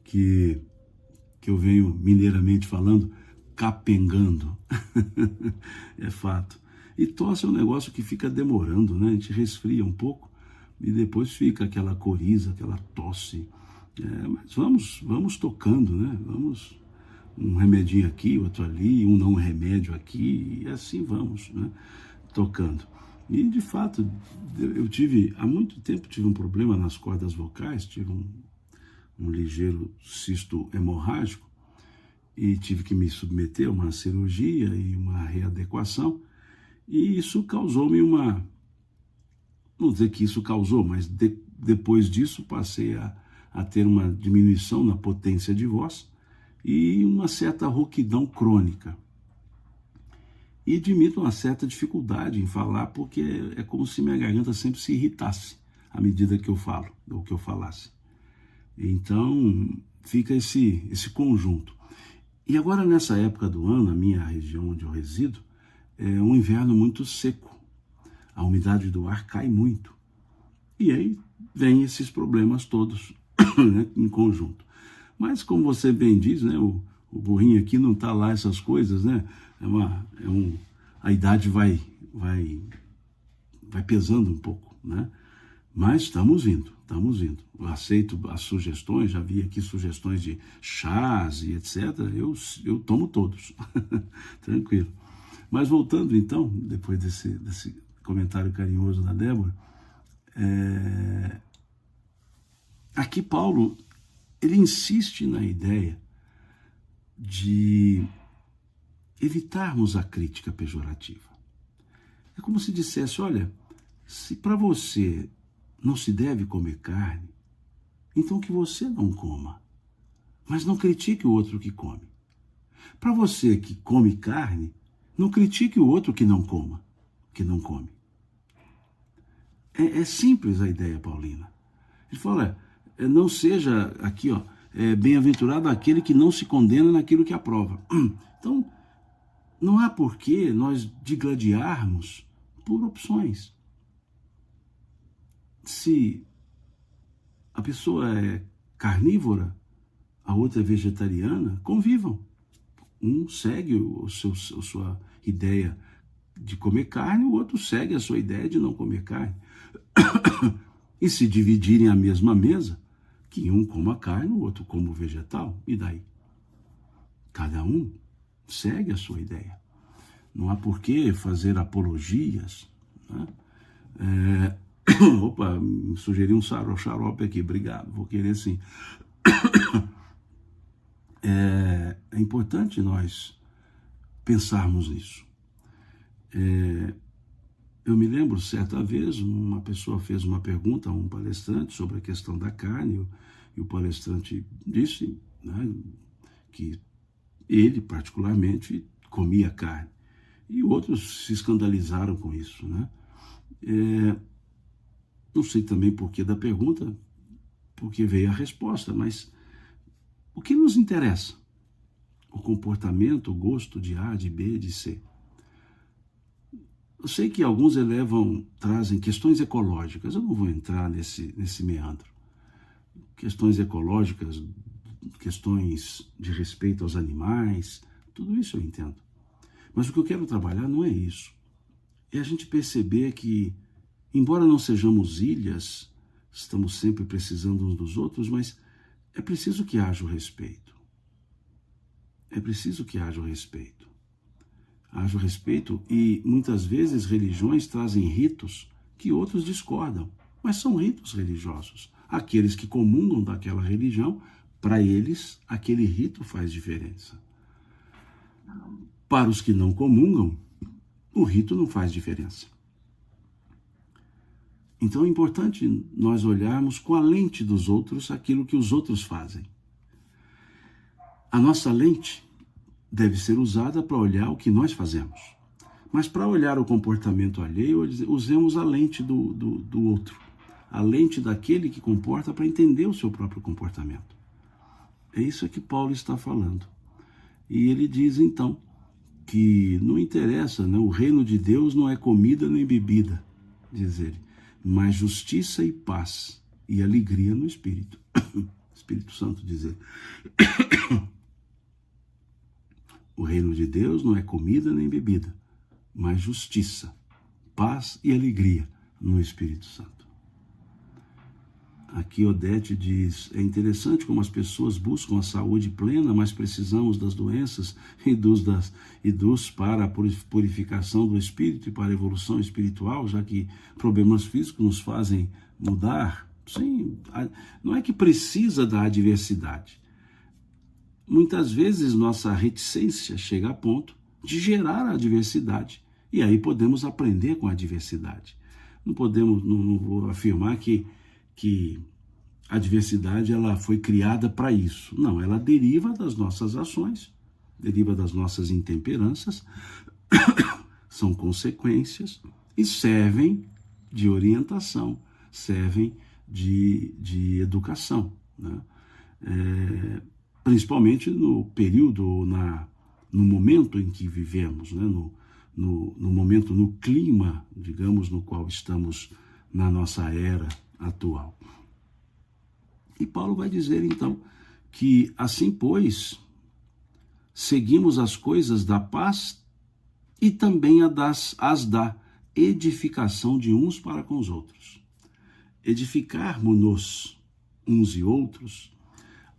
A: que eu venho, mineiramente falando, capengando. É fato. E tosse é um negócio que fica demorando, né? A gente resfria um pouco e depois fica aquela coriza, aquela tosse. Mas vamos tocando, né? Vamos, um remedinho aqui, outro ali, um não remédio aqui, e assim vamos, né? Tocando. E, de fato, há muito tempo tive um problema nas cordas vocais, tive um ligeiro cisto hemorrágico e tive que me submeter a uma cirurgia e uma readequação, e isso causou-me não vou dizer que isso causou, mas depois disso passei a ter uma diminuição na potência de voz e uma certa rouquidão crônica. E admito uma certa dificuldade em falar, porque é como se minha garganta sempre se irritasse à medida que eu falo, ou que eu falasse. Então, fica esse conjunto. E agora, nessa época do ano, na minha região onde eu resido, é um inverno muito seco. A umidade do ar cai muito. E aí vem esses problemas todos, né, em conjunto. Mas, como você bem diz, né, o burrinho aqui não está lá essas coisas, né? A idade vai pesando um pouco, né? Mas estamos indo. Eu aceito as sugestões, já vi aqui sugestões de chás e etc. Eu tomo todos, tranquilo. Mas voltando então, depois desse comentário carinhoso da Débora, aqui Paulo, ele insiste na ideia de evitarmos a crítica pejorativa. É como se dissesse, olha, se para você não se deve comer carne, então que você não coma, mas não critique o outro que come. Para você que come carne, não critique o outro que não come. É simples a ideia paulina. Ele fala, não seja aqui, bem-aventurado aquele que não se condena naquilo que aprova. Então, não há por que nós digladiarmos por opções. Se a pessoa é carnívora, a outra é vegetariana, convivam. Um segue a sua ideia de comer carne, o outro segue a sua ideia de não comer carne. E se dividirem a mesma mesa, que um coma carne, o outro coma o vegetal, e daí? Cada um segue a sua ideia. Não há por que fazer apologias, né? Opa, sugeri um xarope aqui, obrigado, vou querer sim. É importante nós pensarmos nisso. Eu me lembro, certa vez, uma pessoa fez uma pergunta a um palestrante sobre a questão da carne, e o palestrante disse, né, que ele, particularmente, comia carne. E outros se escandalizaram com isso, né? Não sei também por que da pergunta, porque veio a resposta, mas o que nos interessa? O comportamento, o gosto de A, de B, de C. Eu sei que alguns trazem questões ecológicas, eu não vou entrar nesse meandro. Questões ecológicas, questões de respeito aos animais, tudo isso eu entendo. Mas o que eu quero trabalhar não é isso. É a gente perceber que, embora não sejamos ilhas, estamos sempre precisando uns dos outros, mas é preciso que haja o respeito. É preciso que haja o respeito. Haja o respeito, e muitas vezes religiões trazem ritos que outros discordam, mas são ritos religiosos. Aqueles que comungam daquela religião, para eles, aquele rito faz diferença. Para os que não comungam, o rito não faz diferença. Então é importante nós olharmos com a lente dos outros aquilo que os outros fazem. A nossa lente deve ser usada para olhar o que nós fazemos. Mas para olhar o comportamento alheio, usemos a lente do outro. A lente daquele que comporta para entender o seu próprio comportamento. É isso que Paulo está falando. E ele diz então que não interessa, né? O reino de Deus não é comida nem bebida, diz ele, mas justiça e paz e alegria no Espírito. Espírito Santo, diz ele. O reino de Deus não é comida nem bebida, mas justiça, paz e alegria no Espírito Santo. Aqui Odete diz, é interessante como as pessoas buscam a saúde plena, mas precisamos das doenças e dos para a purificação do espírito e para a evolução espiritual, já que problemas físicos nos fazem mudar. Sim, não é que precisa da adversidade. Muitas vezes nossa reticência chega a ponto de gerar a adversidade, e aí podemos aprender com a adversidade. Não vou afirmar que que a diversidade ela foi criada para isso. Não, ela deriva das nossas ações, deriva das nossas intemperanças, são consequências e servem de orientação, servem de educação, né? Principalmente no período, no momento em que vivemos, né? No momento, no clima, digamos, no qual estamos na nossa era atual. E Paulo vai dizer, então, que assim, pois, seguimos as coisas da paz e também as da edificação de uns para com os outros. Edificarmos-nos uns e outros,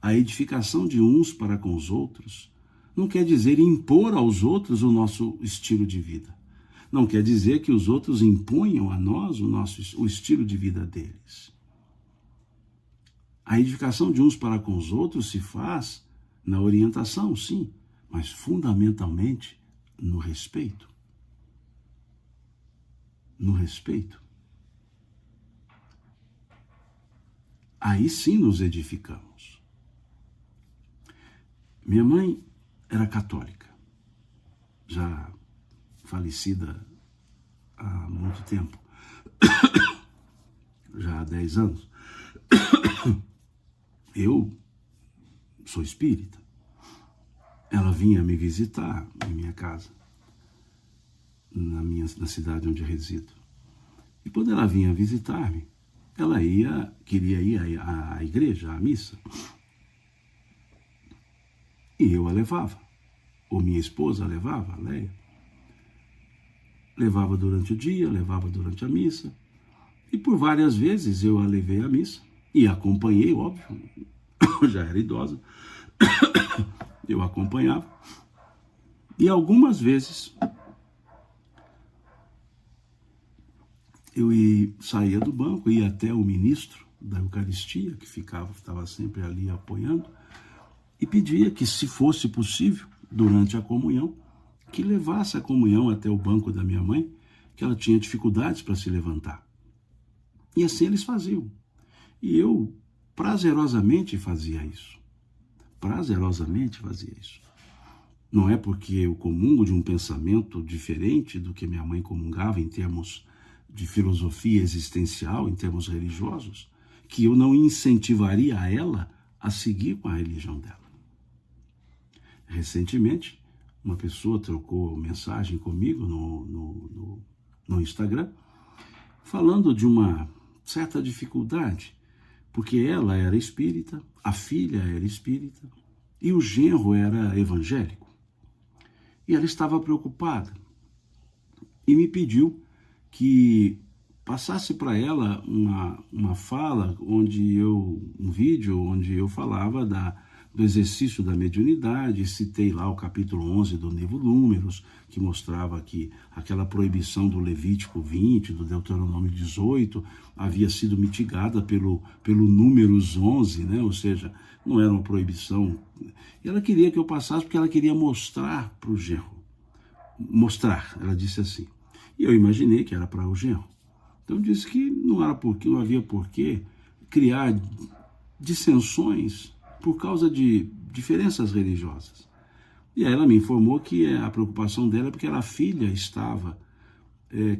A: a edificação de uns para com os outros, não quer dizer impor aos outros o nosso estilo de vida. Não quer dizer que os outros imponham a nós o estilo de vida deles. A edificação de uns para com os outros se faz na orientação, sim, mas fundamentalmente no respeito. No respeito. Aí sim nos edificamos. Minha mãe era católica, já falecida há muito tempo, já há 10 anos. Eu sou espírita. Ela vinha me visitar em minha casa, na cidade onde resido. E quando ela vinha visitar-me, ela queria ir à igreja, à missa. E eu a levava, ou minha esposa a levava, a Leia. Levava durante o dia, levava durante a missa. E por várias vezes eu a levei à missa e acompanhei, óbvio, já era idosa, eu acompanhava. E algumas vezes eu saía do banco, ia até o ministro da Eucaristia, que estava sempre ali apoiando, e pedia que, se fosse possível, durante a comunhão, que levasse a comunhão até o banco da minha mãe, que ela tinha dificuldades para se levantar. E assim eles faziam. E eu prazerosamente fazia isso. Prazerosamente fazia isso. Não é porque eu comungo de um pensamento diferente do que minha mãe comungava em termos de filosofia existencial, em termos religiosos, que eu não incentivaria a ela a seguir com a religião dela. Recentemente, uma pessoa trocou mensagem comigo no Instagram, falando de uma certa dificuldade, porque ela era espírita, a filha era espírita e o genro era evangélico. E ela estava preocupada e me pediu que passasse para ela uma fala, um vídeo onde eu falava do exercício da mediunidade, citei lá o capítulo 11 do livro Números, que mostrava que aquela proibição do Levítico 20, do Deuteronômio 18, havia sido mitigada pelo Números 11, né? Ou seja, não era uma proibição. E ela queria que eu passasse porque ela queria mostrar para o genro. Mostrar, ela disse assim. E eu imaginei que era para o genro. Então disse que não havia por que criar dissensões por causa de diferenças religiosas. E aí ela me informou que a preocupação dela é porque a filha estava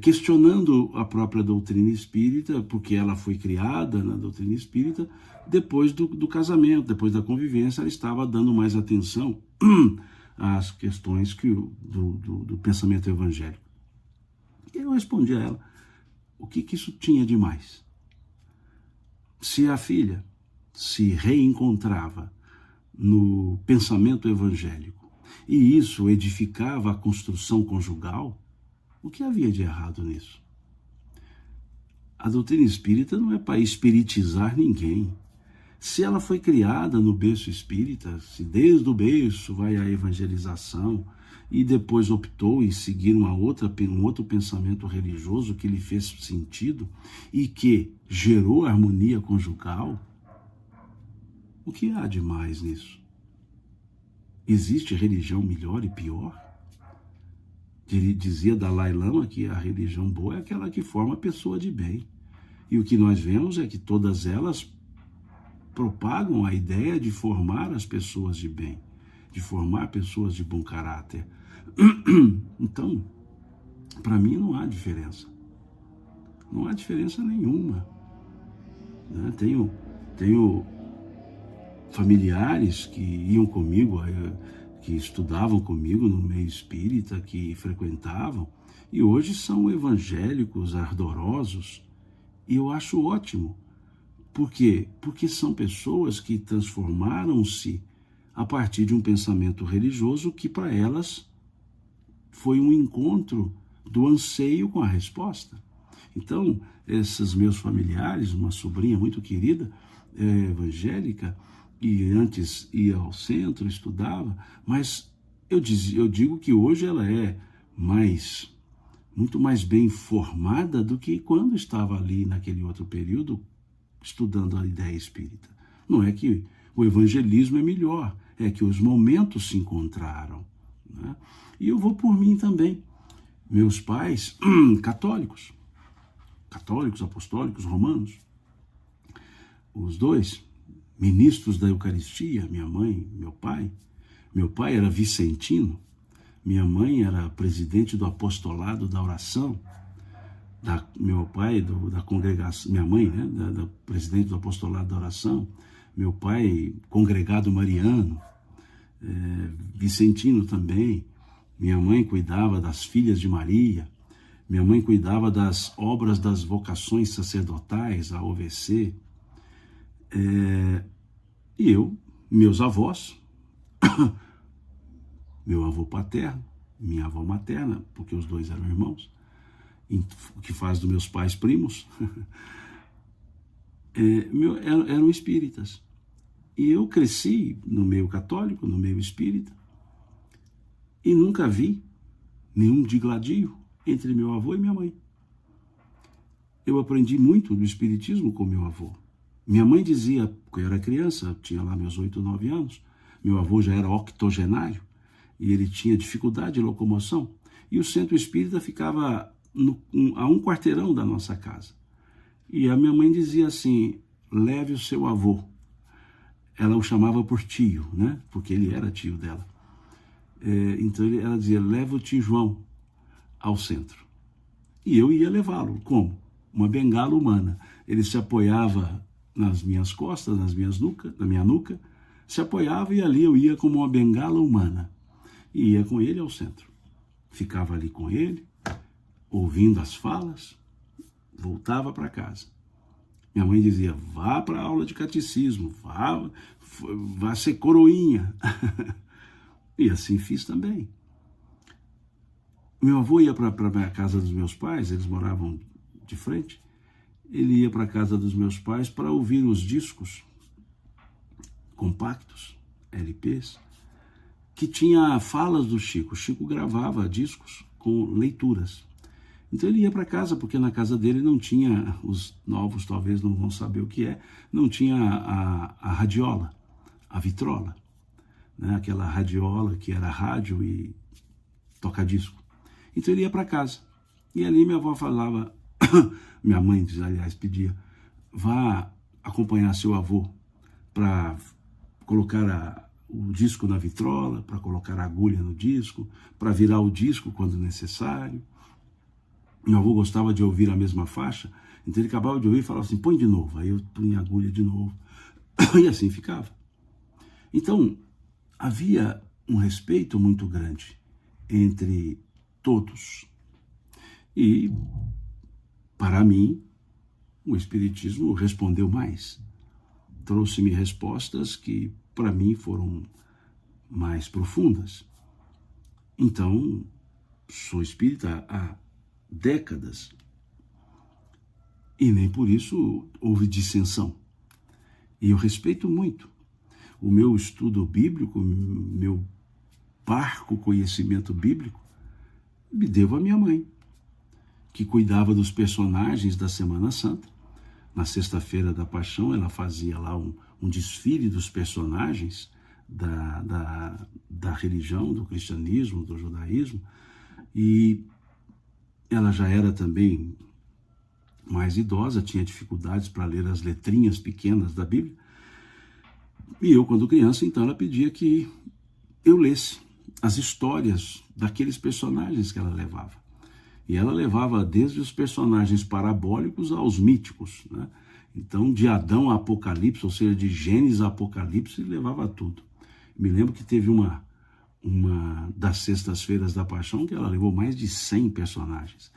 A: questionando a própria doutrina espírita, porque ela foi criada na doutrina espírita, depois do casamento, depois da convivência, ela estava dando mais atenção às questões do pensamento evangélico. E eu respondi a ela, o que isso tinha de mais? Se a filha se reencontrava no pensamento evangélico e isso edificava a construção conjugal, o que havia de errado nisso? A doutrina espírita não é para espiritizar ninguém. Se ela foi criada no berço espírita, se desde o berço vai a evangelização e depois optou em seguir um outro pensamento religioso que lhe fez sentido e que gerou harmonia conjugal, o que há de mais nisso? Existe religião melhor e pior? Dizia Dalai Lama que a religião boa é aquela que forma a pessoa de bem. E o que nós vemos é que todas elas propagam a ideia de formar as pessoas de bem, de formar pessoas de bom caráter. Então, para mim não há diferença. Não há diferença nenhuma. Né? Tenho familiares que iam comigo, que estudavam comigo no meio espírita, que frequentavam, e hoje são evangélicos ardorosos, e eu acho ótimo. Por quê? Porque são pessoas que transformaram-se a partir de um pensamento religioso que para elas foi um encontro do anseio com a resposta. Então, esses meus familiares, uma sobrinha muito querida, evangélica, e antes ia ao centro, estudava, mas eu digo que hoje ela é muito mais bem formada do que quando estava ali naquele outro período estudando a ideia espírita. Não é que o evangelismo é melhor, é que os momentos se encontraram. Né? E eu vou por mim também. Meus pais, católicos apostólicos, romanos, os dois, ministros da Eucaristia, minha mãe, meu pai. Meu pai era vicentino, minha mãe era presidente do apostolado da oração, meu pai da congregação, minha mãe, né, da presidente do apostolado da oração, meu pai congregado mariano, vicentino também. Minha mãe cuidava das filhas de Maria, minha mãe cuidava das obras das vocações sacerdotais, a OVC, e eu, meus avós, meu avô paterno, minha avó materna, porque os dois eram irmãos, o que faz dos meus pais primos, eram espíritas. E eu cresci no meio católico, no meio espírita, e nunca vi nenhum digladio entre meu avô e minha mãe. Eu aprendi muito do espiritismo com meu avô. Minha mãe dizia, quando eu era criança, tinha lá meus 8, 9 anos, meu avô já era octogenário, e ele tinha dificuldade de locomoção, e o centro espírita ficava a um quarteirão da nossa casa. E a minha mãe dizia assim, leve o seu avô. Ela o chamava por tio, né? Porque ele era tio dela. Então ela dizia, leva o tio João ao centro. E eu ia levá-lo. Como? Uma bengala humana. Ele se apoiava nas minhas costas, na minha nuca, se apoiava e ali eu ia como uma bengala humana. E ia com ele ao centro. Ficava ali com ele, ouvindo as falas, voltava para casa. Minha mãe dizia, vá para a aula de catecismo, vá ser coroinha. E assim fiz também. Meu avô ia para a casa dos meus pais, eles moravam de frente. Ele ia para a casa dos meus pais para ouvir os discos compactos, LPs, que tinha falas do Chico. O Chico gravava discos com leituras. Então ele ia para casa, porque na casa dele não tinha, os novos talvez não vão saber o que é, não tinha a radiola, a vitrola, né? Aquela radiola que era rádio e toca-disco. Então ele ia para casa. E ali minha avó falava, minha mãe, aliás, pedia, vá acompanhar seu avô para colocar o disco na vitrola, para colocar a agulha no disco, para virar o disco quando necessário. Meu avô gostava de ouvir a mesma faixa, então ele acabava de ouvir e falava assim, põe de novo. Aí eu punha a agulha de novo. E assim ficava. Então, havia um respeito muito grande entre todos. E, para mim, o Espiritismo respondeu mais. Trouxe-me respostas que, para mim, foram mais profundas. Então, sou espírita há décadas. E nem por isso houve dissensão. E eu respeito muito. O meu estudo bíblico, meu parco conhecimento bíblico, me devo à minha mãe, que cuidava dos personagens da Semana Santa. Na sexta-feira da Paixão, ela fazia lá um desfile dos personagens da religião, do cristianismo, do judaísmo, e ela já era também mais idosa, tinha dificuldades para ler as letrinhas pequenas da Bíblia. E eu, quando criança, então, ela pedia que eu lesse as histórias daqueles personagens que ela levava. E ela levava desde os personagens parabólicos aos míticos, né? Então, de Adão a Apocalipse, ou seja, de Gênesis a Apocalipse, levava tudo. Me lembro que teve uma das sextas-feiras da Paixão que ela levou mais de 100 personagens.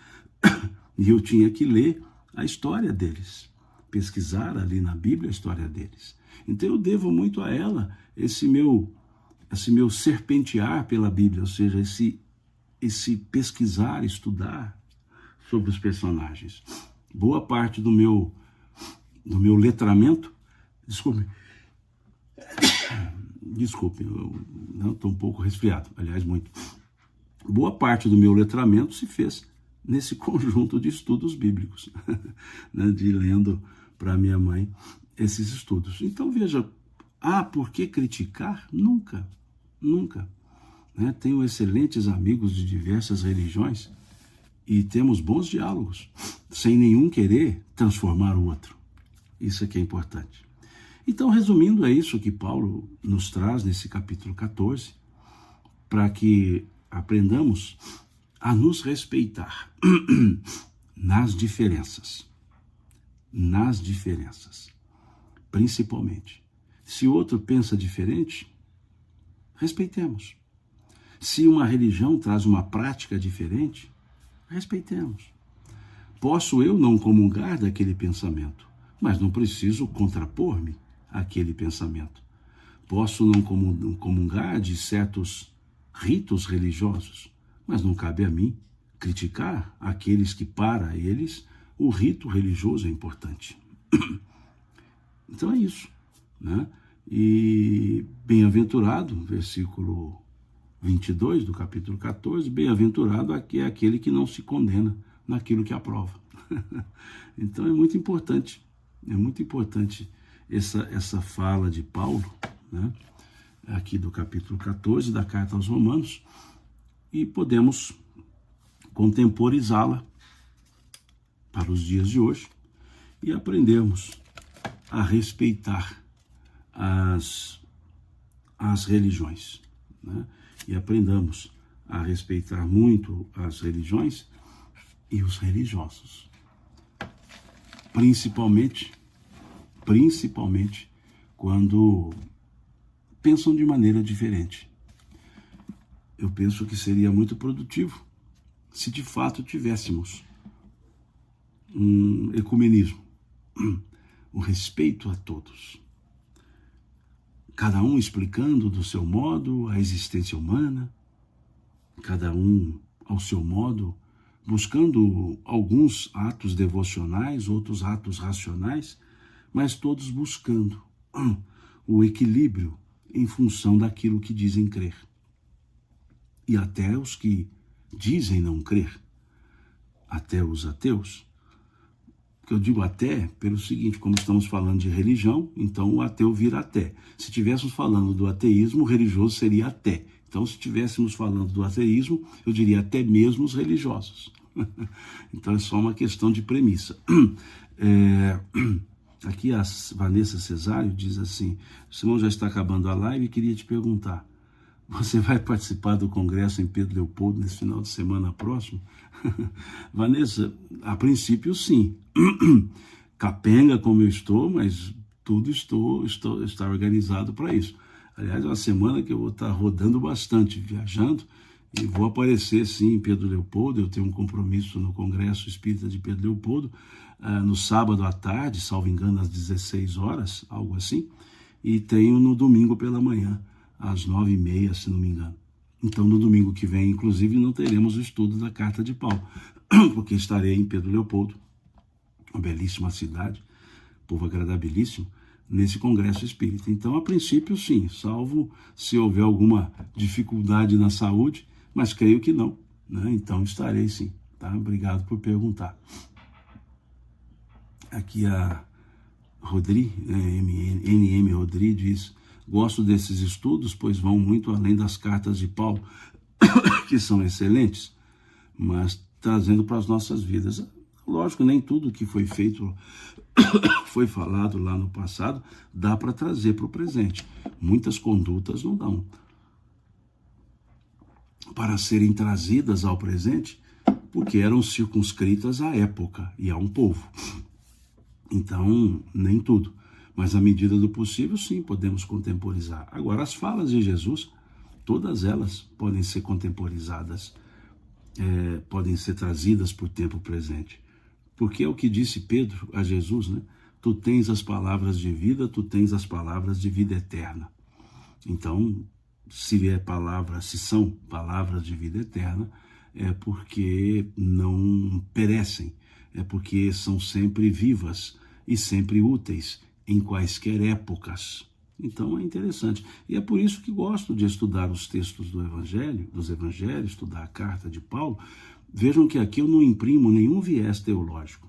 A: E eu tinha que ler a história deles, pesquisar ali na Bíblia a história deles. Então eu devo muito a ela esse meu serpentear pela Bíblia, ou seja, esse pesquisar, estudar sobre os personagens. Boa parte do meu letramento, desculpe, eu estou um pouco resfriado, aliás, muito. Boa parte do meu letramento se fez nesse conjunto de estudos bíblicos, né, de lendo para minha mãe esses estudos. Então, veja, por que criticar? Nunca, nunca. Né? Tenho excelentes amigos de diversas religiões e temos bons diálogos, sem nenhum querer transformar o outro. Isso é que é importante. Então, resumindo, é isso que Paulo nos traz nesse capítulo 14, para que aprendamos a nos respeitar nas diferenças, principalmente. Se o outro pensa diferente, respeitemos. Se uma religião traz uma prática diferente, respeitemos. Posso eu não comungar daquele pensamento, mas não preciso contrapor-me àquele pensamento. Posso não comungar de certos ritos religiosos, mas não cabe a mim criticar aqueles que, para eles, o rito religioso é importante. Então é isso, né? E bem-aventurado, versículo 22 do capítulo 14, bem-aventurado é aquele que não se condena naquilo que aprova. Então é muito importante essa fala de Paulo, né? Aqui do capítulo 14 da carta aos Romanos, e podemos contemporizá-la para os dias de hoje e aprendermos a respeitar as religiões, né? E aprendamos a respeitar muito as religiões e os religiosos, principalmente quando pensam de maneira diferente. Eu penso que seria muito produtivo se de fato tivéssemos um ecumenismo, um respeito a todos, cada um explicando do seu modo a existência humana, cada um ao seu modo, buscando alguns atos devocionais, outros atos racionais, mas todos buscando o equilíbrio em função daquilo que dizem crer. E até os que dizem não crer, até os ateus. Porque eu digo até pelo seguinte, como estamos falando de religião, então o ateu vira até. Se estivéssemos falando do ateísmo, o religioso seria até. Então, se estivéssemos falando do ateísmo, eu diria até mesmo os religiosos. Então, é só uma questão de premissa. Aqui a Vanessa Cesário diz assim: Simão, já está acabando a live e queria te perguntar, você vai participar do congresso em Pedro Leopoldo nesse final de semana próximo? Vanessa, a princípio sim. Capenga como eu estou, mas tudo está organizado para isso. Aliás, é uma semana que eu vou estar rodando bastante, viajando, e vou aparecer sim em Pedro Leopoldo. Eu tenho um compromisso no Congresso Espírita de Pedro Leopoldo, no sábado à tarde, salvo engano, às 16 horas, algo assim, e tenho no domingo pela manhã, às 9h30, se não me engano. Então, no domingo que vem, inclusive, não teremos o estudo da Carta de Paulo, porque estarei em Pedro Leopoldo, uma belíssima cidade, povo agradabilíssimo, nesse congresso espírita. Então, a princípio, sim, salvo se houver alguma dificuldade na saúde, mas creio que não, né? Então, estarei sim, tá? Obrigado por perguntar. Aqui a Rodri, NM Rodri, diz: gosto desses estudos, pois vão muito além das cartas de Paulo, que são excelentes, mas trazendo para as nossas vidas. Lógico, nem tudo que foi feito, foi falado lá no passado, dá para trazer para o presente. Muitas condutas não dão para serem trazidas ao presente, porque eram circunscritas à época e a um povo. Então, nem tudo. Mas, à medida do possível, sim, podemos contemporizar. Agora, as falas de Jesus, todas elas podem ser contemporizadas, podem ser trazidas para o tempo presente. Porque é o que disse Pedro a Jesus, né? Tu tens as palavras de vida, tu tens as palavras de vida eterna. Então, se são palavras de vida eterna, é porque não perecem, é porque são sempre vivas e sempre úteis em quaisquer épocas. Então é interessante. E é por isso que gosto de estudar os textos dos evangelhos, estudar a carta de Paulo. Vejam que aqui eu não imprimo nenhum viés teológico.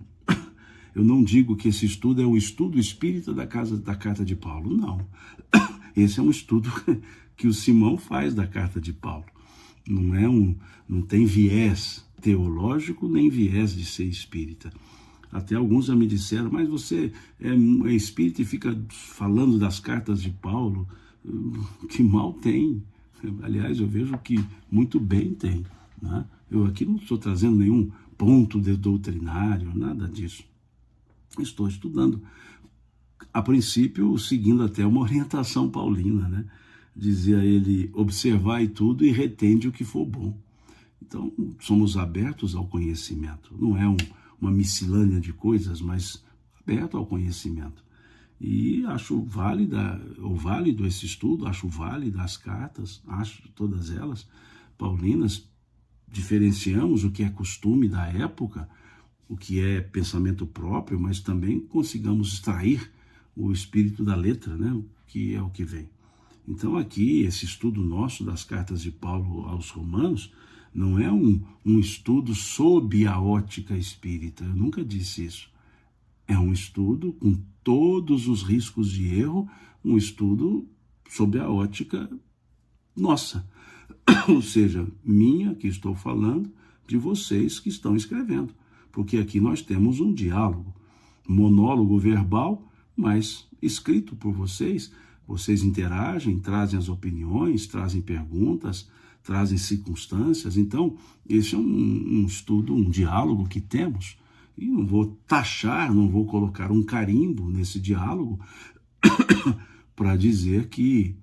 A: Eu não digo que esse estudo é um estudo espírita da carta de Paulo. Não. Esse é um estudo que o Simão faz da carta de Paulo. Não tem viés teológico nem viés de ser espírita. Até alguns já me disseram, mas você é espírita e fica falando das cartas de Paulo. Que mal tem. Aliás, eu vejo que muito bem tem, né? Eu aqui não estou trazendo nenhum ponto doutrinário, nada disso. Estou estudando, a princípio, seguindo até uma orientação paulina, né? Dizia ele, observai tudo e retende o que for bom. Então, somos abertos ao conhecimento. Não é uma miscelânea de coisas, mas aberto ao conhecimento. E acho válido esse estudo, acho válido as cartas, acho todas elas paulinas. Diferenciamos o que é costume da época, o que é pensamento próprio, mas também consigamos extrair o espírito da letra, né? O que é o que vem. Então aqui, esse estudo nosso das cartas de Paulo aos Romanos, não é um estudo sob a ótica espírita, eu nunca disse isso. É um estudo com todos os riscos de erro, um estudo sob a ótica nossa. Ou seja, minha, que estou falando, de vocês que estão escrevendo. Porque aqui nós temos um diálogo, monólogo verbal, mas escrito por vocês. Vocês interagem, trazem as opiniões, trazem perguntas, trazem circunstâncias. Então, esse é um estudo, um diálogo que temos. E não vou taxar, não vou colocar um carimbo nesse diálogo para dizer que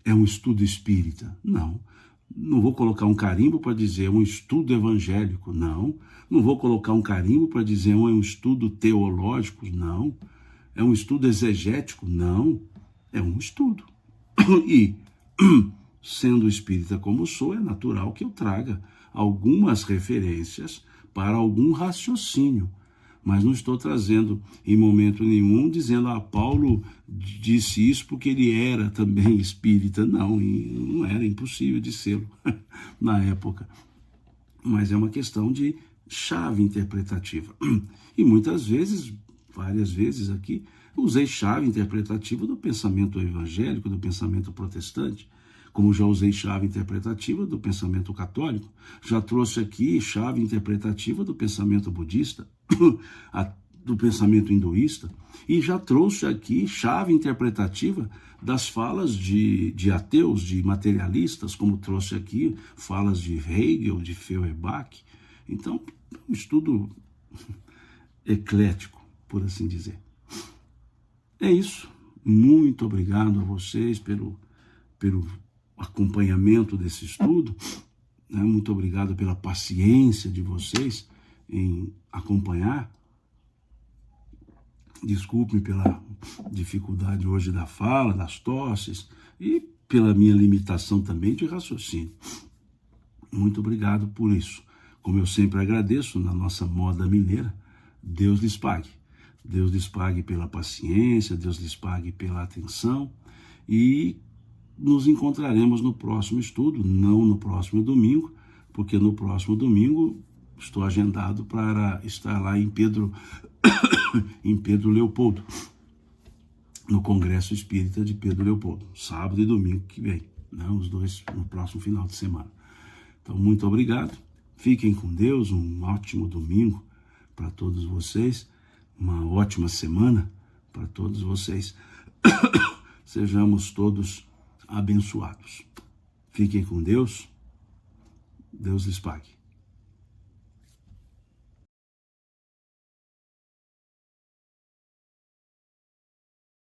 A: é um estudo espírita. Não vou colocar um carimbo para dizer um estudo evangélico. Não vou colocar um carimbo para dizer é um estudo teológico. Não. É um estudo exegético. Não. É um estudo. E, sendo espírita como sou, é natural que eu traga algumas referências para algum raciocínio. Mas não estou trazendo em momento nenhum dizendo, Paulo disse isso porque ele era também espírita. Não era impossível de ser na época. Mas é uma questão de chave interpretativa. E muitas vezes, várias vezes aqui, usei chave interpretativa do pensamento evangélico, do pensamento protestante, como já usei chave interpretativa do pensamento católico, já trouxe aqui chave interpretativa do pensamento budista, do pensamento hinduísta, e já trouxe aqui chave interpretativa das falas de ateus, de materialistas, como trouxe aqui falas de Hegel, de Feuerbach. Então, é um estudo eclético, por assim dizer. É isso. Muito obrigado a vocês pelo acompanhamento desse estudo, né? Muito obrigado pela paciência de vocês em acompanhar. Desculpe pela dificuldade hoje da fala, das tosses e pela minha limitação também de raciocínio. Muito obrigado por isso. Como eu sempre agradeço na nossa moda mineira, Deus lhes pague. Deus lhes pague pela paciência, Deus lhes pague pela atenção e nos encontraremos no próximo estudo, não no próximo domingo, porque no próximo domingo estou agendado para estar lá em Pedro Leopoldo, no Congresso Espírita de Pedro Leopoldo, sábado e domingo que vem, né? Os dois no próximo final de semana. Então, muito obrigado, fiquem com Deus, um ótimo domingo, para todos vocês, uma ótima semana para todos vocês. Sejamos todos abençoados. Fiquem com Deus. Deus lhes pague.